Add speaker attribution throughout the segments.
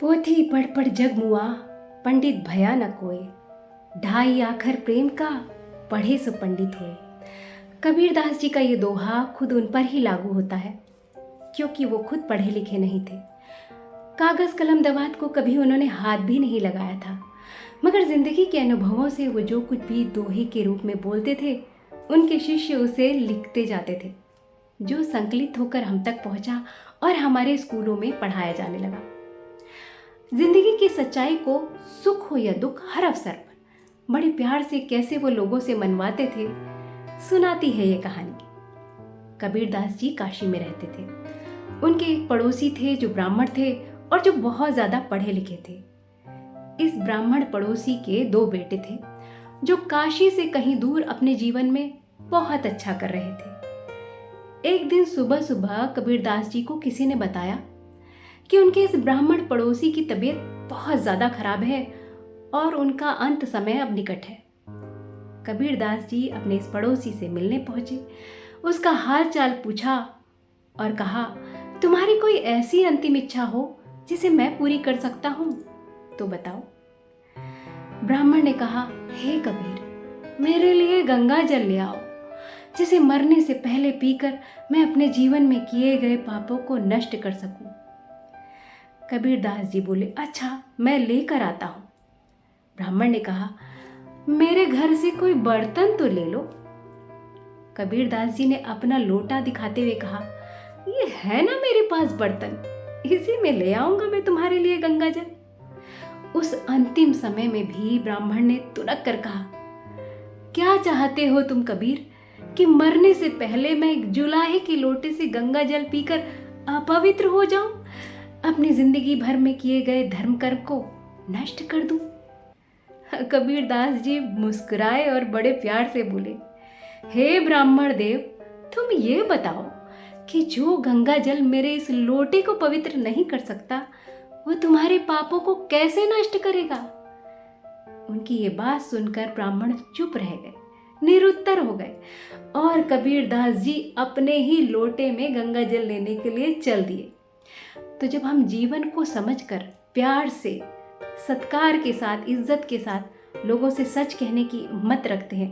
Speaker 1: पोथी पढ़ पढ़ जग मुआ, पंडित भया न कोय। ढाई आखर प्रेम का, पढ़े सो पंडित होए। कबीरदास जी का ये दोहा खुद उन पर ही लागू होता है, क्योंकि वो खुद पढ़े लिखे नहीं थे। कागज कलम दवात को कभी उन्होंने हाथ भी नहीं लगाया था, मगर जिंदगी के अनुभवों से वो जो कुछ भी दोहे के रूप में बोलते थे, उनके शिष्य उसे लिखते जाते थे, जो संकलित होकर हम तक पहुंचा और हमारे स्कूलों में पढ़ाया जाने लगा। जिंदगी की सच्चाई को, सुख हो या दुख, हर अवसर पर बड़े प्यार से कैसे वो लोगों से मनवाते थे, सुनाती है ये कहानी। कबीरदास जी काशी में रहते थे। उनके एक पड़ोसी थे जो ब्राह्मण थे और जो बहुत ज्यादा पढ़े लिखे थे। इस ब्राह्मण पड़ोसी के दो बेटे थे, जो काशी से कहीं दूर अपने जीवन में बहुत अच्छा कर रहे थे। एक दिन सुबह सुबह कबीरदास जी को किसी ने बताया कि उनके इस ब्राह्मण पड़ोसी की तबीयत बहुत ज्यादा खराब है और उनका अंत समय अब निकट है। कबीरदास जी अपने इस पड़ोसी से मिलने पहुंचे, उसका हाल चाल पूछा और कहा, तुम्हारी कोई ऐसी अंतिम इच्छा हो जिसे मैं पूरी कर सकता हूं तो बताओ। ब्राह्मण ने कहा, हे कबीर, मेरे लिए गंगा जल ले आओ, जिसे मरने से पहले पीकर मैं अपने जीवन में किए गए पापों को नष्ट कर सकूं। कबीरदास जी बोले, अच्छा, मैं लेकर आता हूं। ब्राह्मण ने कहा, मेरे घर से कोई बर्तन तो ले लो। कबीरदास जी ने अपना लोटा दिखाते हुए कहा, ये है ना मेरे पास बर्तन, इसी में ले आऊंगा मैं तुम्हारे लिए गंगा जल। उस अंतिम समय में भी ब्राह्मण ने तुरक कर कहा, क्या चाहते हो तुम कबीर, कि मरने से पहले मैं एक जुलाहे के लोटे से गंगा जल पीकर अपवित्र हो जाऊं, अपनी जिंदगी भर में किए गए धर्म कर्म को नष्ट कर दूं। कबीरदास जी मुस्कुराए और बड़े प्यार से बोले, हे ब्राह्मण देव, तुम ये बताओ कि जो गंगा जल मेरे इस लोटे को पवित्र नहीं कर सकता, वो तुम्हारे पापों को कैसे नष्ट करेगा। उनकी ये बात सुनकर ब्राह्मण चुप रह गए, निरुत्तर हो गए और कबीरदास जी अपने ही लोटे में गंगा जल लेने के लिए चल दिए। तो जब हम जीवन को समझकर प्यार से, सत्कार के साथ, इज्जत के साथ लोगों से सच कहने की हिम्मत रखते हैं,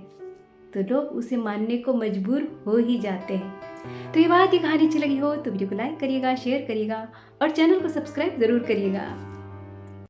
Speaker 1: तो लोग उसे मानने को मजबूर हो ही जाते हैं। तो ये बात, ये कहानी अच्छी लगी हो तो वीडियो को लाइक करिएगा, शेयर करिएगा और चैनल को सब्सक्राइब जरूर करिएगा।